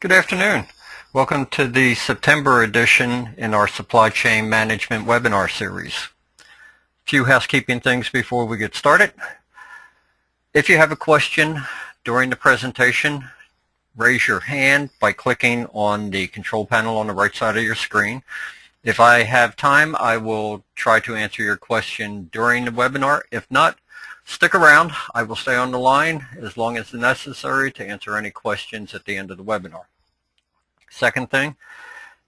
Good afternoon. Welcome to the September edition in our Supply Chain Management webinar series. A few housekeeping things before we get started. If you have a question during the presentation, raise your hand by clicking on the control panel on the right side of your screen. If I have time, I will try to answer your question during the webinar. If not, stick around. I will stay on the line as long as necessary to answer any questions at the end of the webinar. Second thing,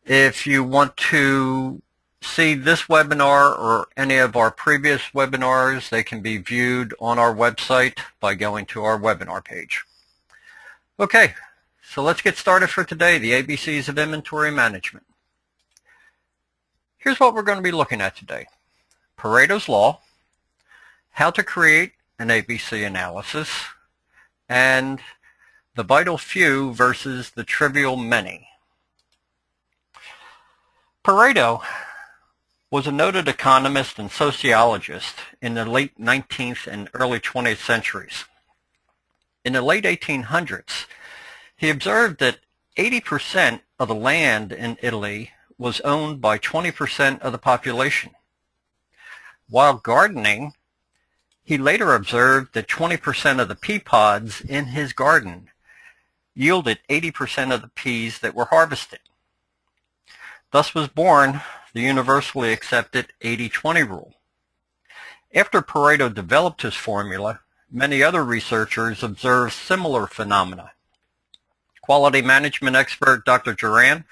if you want to see this webinar or any of our previous webinars, they can be viewed on our website by going to our webinar page. Okay, so let's get started for today, the ABCs of inventory management. Here's what we're going to be looking at today. Paretos Law, how to create an ABC analysis, and the vital few versus the trivial many. Pareto was a noted economist and sociologist in the late 19th and early 20th centuries. In the late 1800s, he observed that 80% of the land in Italy was owned by 20% of the population. While gardening, he later observed that 20% of the pea pods in his garden yielded 80% of the peas that were harvested. Thus was born the universally accepted 80-20 rule. After Pareto developed his formula, many other researchers observed similar phenomena. Quality management expert Dr. Duran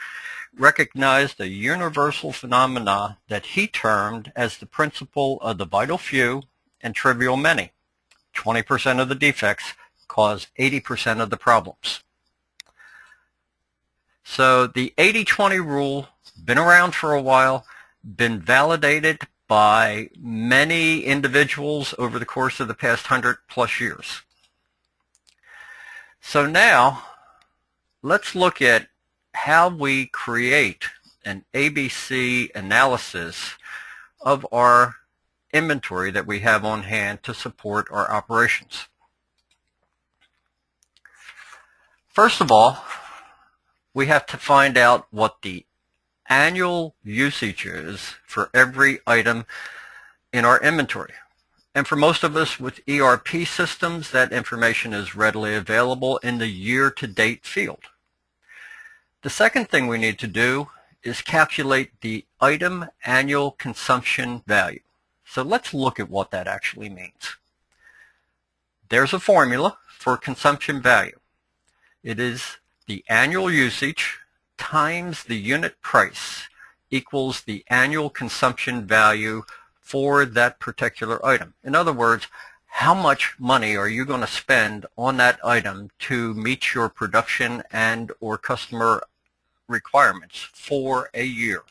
recognized a universal phenomena that he termed as the principle of the vital few and trivial many. 20% of the defects cause 80% of the problems. So the 80-20 rule, been around for a while, been validated by many individuals over the course of the past 100+ years. So now, let's look at how we create an ABC analysis of our inventory that we have on hand to support our operations. First of all, we have to find out what the annual usage is for every item in our inventory. And for most of us with ERP systems, that information is readily available in the year-to-date field. The second thing we need to do is calculate the item annual consumption value. So let's look at what that actually means. There's a formula for consumption value. It is the annual usage times the unit price equals the annual consumption value for that particular item. In other words, how much money are you going to spend on that item to meet your production and or customer requirements for a year?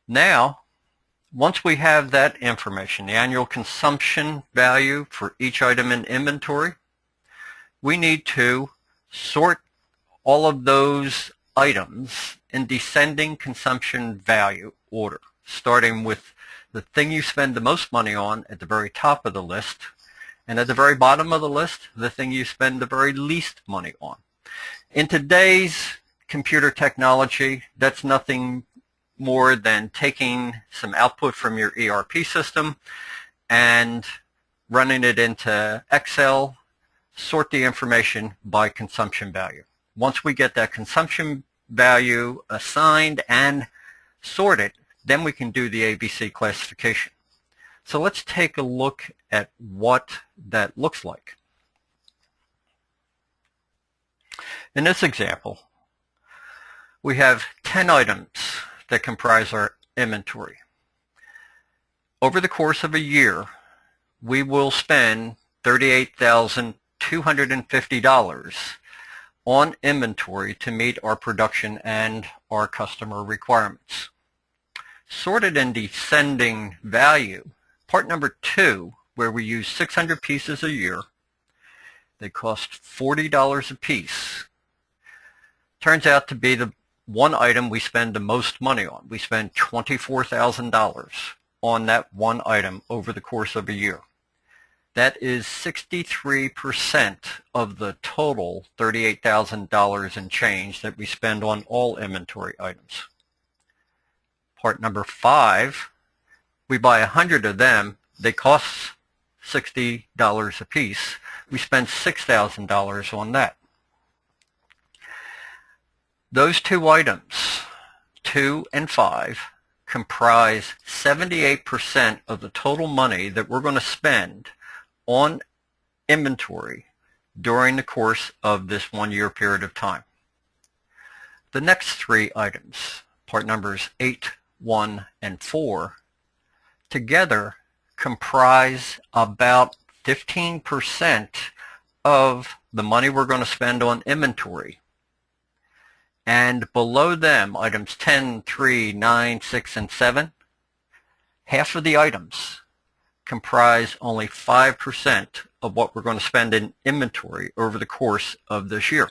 Now, once we have that information, the annual consumption value for each item in inventory, we need to sort all of those items in descending consumption value order, starting with the thing you spend the most money on at the very top of the list, and at the very bottom of the list, the thing you spend the very least money on. In today's computer technology, that's nothing more than taking some output from your ERP system and running it into Excel, sort the information by consumption value. Once we get that consumption value assigned and sorted, then we can do the ABC classification. So let's take a look at what that looks like. In this example, we have 10 items that comprise our inventory. Over the course of a year, we will spend $38,250 on inventory to meet our production and our customer requirements. Sorted in descending value, part number 2, where we use 600 pieces a year, they cost $40 a piece, turns out to be the one item we spend the most money on. We spend $24,000 on that one item over the course of a year. That is 63% of the total $38,000 and change that we spend on all inventory items. Part number 5, we buy 100 of them. They cost $60 a piece. We spend $6,000 on that. Those two items, 2 and 5, comprise 78% of the total money that we're going to spend on inventory during the course of this 1-year period of time. The next 3 items, part numbers 8, 1, and 4, together comprise about 15% of the money we're going to spend on inventory. And below them, items 10, 3, 9, 6, and 7, half of the items comprise only 5% of what we're going to spend in inventory over the course of this year.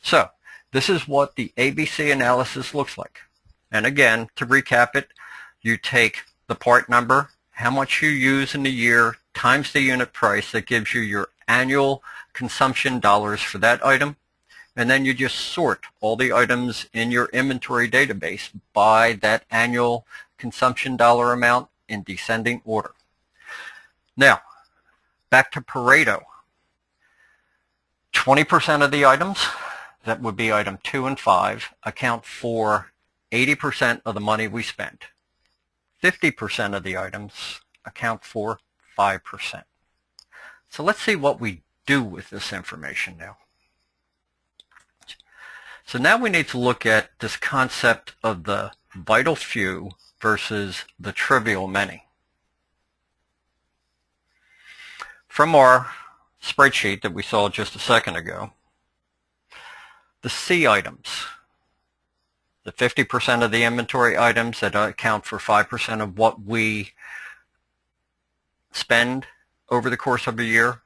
So this is what the ABC analysis looks like. And again, to recap it, you take the part number, how much you use in the year, times the unit price. That gives you your annual consumption dollars for that item. And then you just sort all the items in your inventory database by that annual consumption dollar amount in descending order. Now, back to Pareto. 20% of the items, that would be item 2 and 5, account for 80% of the money we spend. 50% of the items account for 5%. So let's see what we do with this information now. So now we need to look at this concept of the vital few versus the trivial many. From our spreadsheet that we saw just a second ago, the C items, the 50% of the inventory items that account for 5% of what we spend over the course of a year,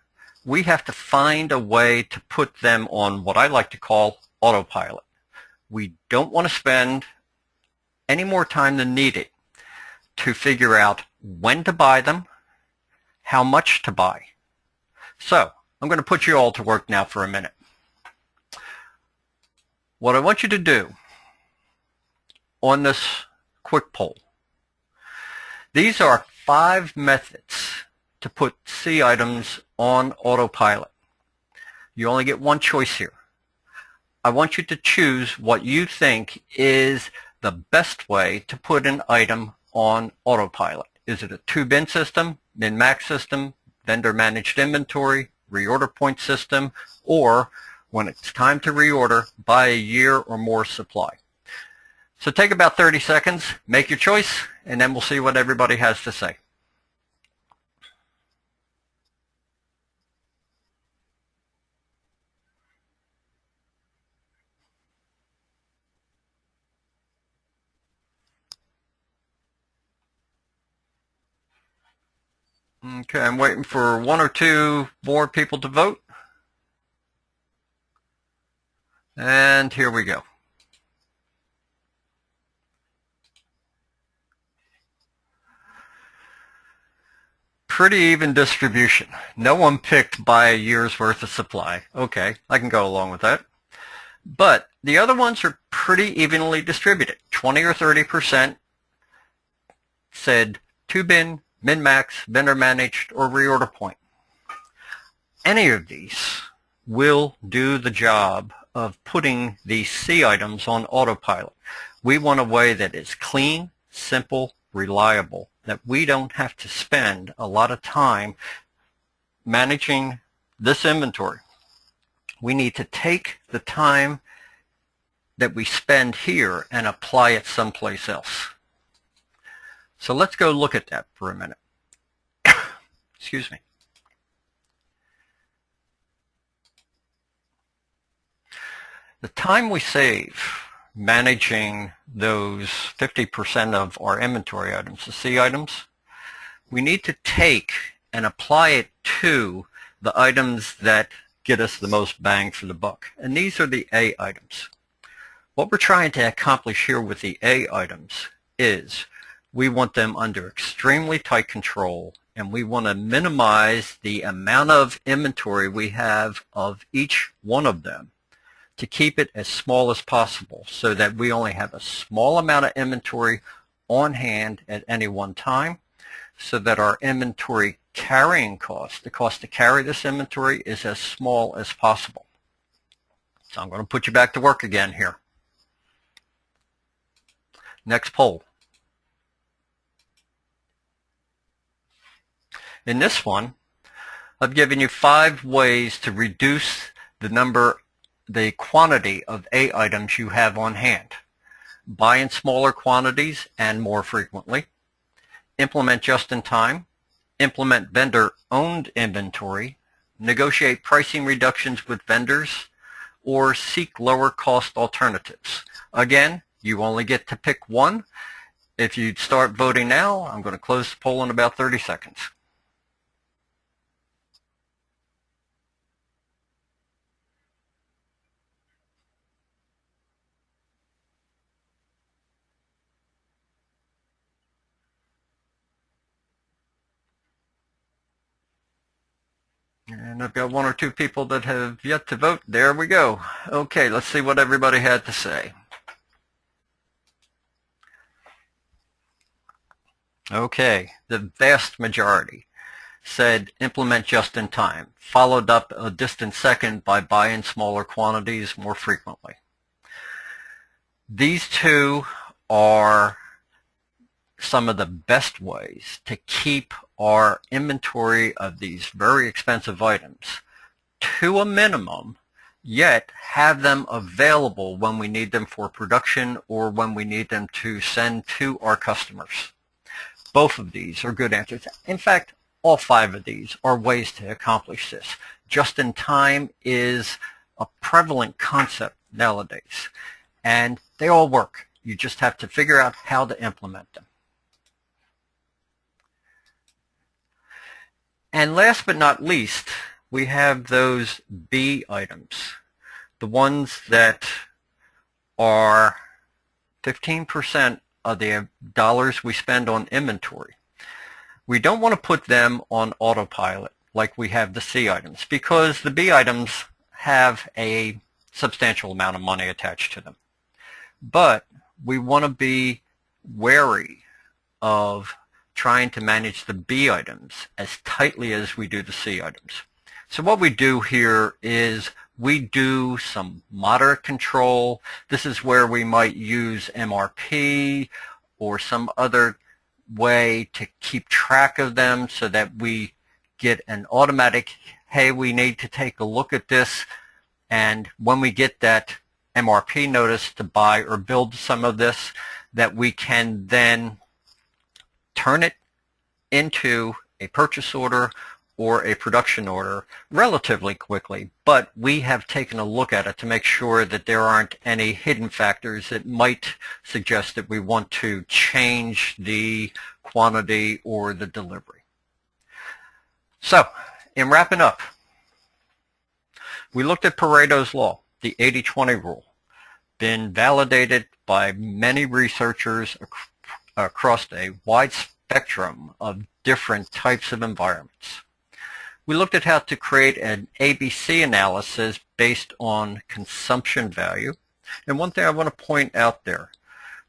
we have to find a way to put them on what I like to call autopilot. We don't want to spend any more time than needed to figure out when to buy them, how much to buy. So I'm going to put you all to work now for a minute. What I want you to do on this quick poll, these are 5 methods to put C items on autopilot. You only get one choice here. I want you to choose what you think is the best way to put an item on autopilot. Is it a 2-bin system, min-max system, vendor managed inventory, reorder point system, or when it's time to reorder, buy a year or more supply? So take about 30 seconds, make your choice, and then we'll see what everybody has to say. Okay, I'm waiting for 1 or 2 more people to vote. And here we go. Pretty even distribution. No one picked buy a year's worth of supply. Okay, I can go along with that. But the other ones are pretty evenly distributed. 20 or 30% said 2-bin, min-max, vendor managed, or reorder point. Any of these will do the job of putting these C items on autopilot. We want a way that is clean, simple, reliable, that we don't have to spend a lot of time managing this inventory. We need to take the time that we spend here and apply it someplace else. So let's go look at that for a minute. Excuse me. The time we save managing those 50% of our inventory items, the C items, we need to take and apply it to the items that get us the most bang for the buck. And these are the A items. What we're trying to accomplish here with the A items is we want them under extremely tight control and we want to minimize the amount of inventory we have of each one of them to keep it as small as possible so that we only have a small amount of inventory on hand at any one time, so that our inventory carrying cost, the cost to carry this inventory, is as small as possible. So I'm going to put you back to work again here. Next poll. In this one, I've given you 5 ways to reduce the quantity of A items you have on hand. Buy in smaller quantities and more frequently. Implement just-in-time. Implement vendor-owned inventory. Negotiate pricing reductions with vendors, or seek lower cost alternatives. Again, you only get to pick one. If you start voting now, I'm going to close the poll in about 30 seconds. And I've got 1 or 2 people that have yet to vote. There we go. Okay, let's see what everybody had to say. Okay, the vast majority said implement just in time, followed up a distant second by buy in smaller quantities more frequently. These 2 are some of the best ways to keep our inventory of these very expensive items to a minimum, yet have them available when we need them for production or when we need them to send to our customers. Both of these are good answers. In fact, all 5 of these are ways to accomplish this. Just-in-time is a prevalent concept nowadays, and they all work. You just have to figure out how to implement them. And last but not least, we have those B items, the ones that are 15% of the dollars we spend on inventory. We don't want to put them on autopilot like we have the C items, because the B items have a substantial amount of money attached to them. But we want to be wary of trying to manage the B items as tightly as we do the C items. So what we do here is we do some moderate control. This is where we might use MRP or some other way to keep track of them so that we get an automatic, hey, we need to take a look at this. And when we get that MRP notice to buy or build some of this, that we can then turn it into a purchase order or a production order relatively quickly, but we have taken a look at it to make sure that there aren't any hidden factors that might suggest that we want to change the quantity or the delivery. So, in wrapping up, we looked at Paretos Law, the 80-20 rule, been validated by many researchers across a wide spectrum of different types of environments. We looked at how to create an ABC analysis based on consumption value. And one thing I want to point out there,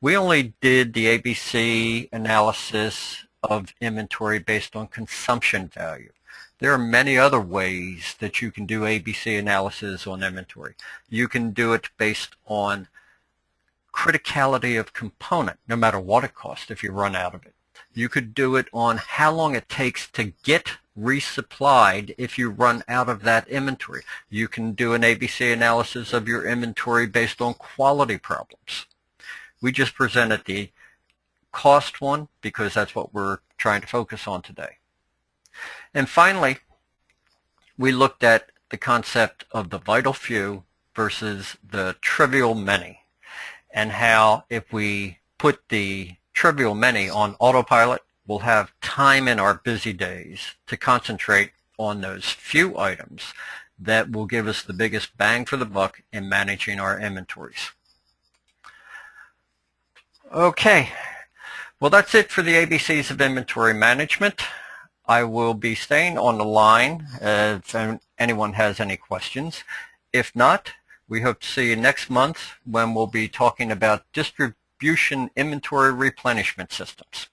we only did the ABC analysis of inventory based on consumption value. There are many other ways that you can do ABC analysis on inventory. You can do it based on criticality of component, no matter what it costs if you run out of it. You could do it on how long it takes to get resupplied if you run out of that inventory. You can do an ABC analysis of your inventory based on quality problems. We just presented the cost one because that's what we're trying to focus on today. And finally, we looked at the concept of the vital few versus the trivial many, and how if we put the trivial many on autopilot, we'll have time in our busy days to concentrate on those few items that will give us the biggest bang for the buck in managing our inventories. Okay, well that's it for the ABCs of inventory management. I will be staying on the line if anyone has any questions. If not, we hope to see you next month when we'll be talking about distribution inventory replenishment systems.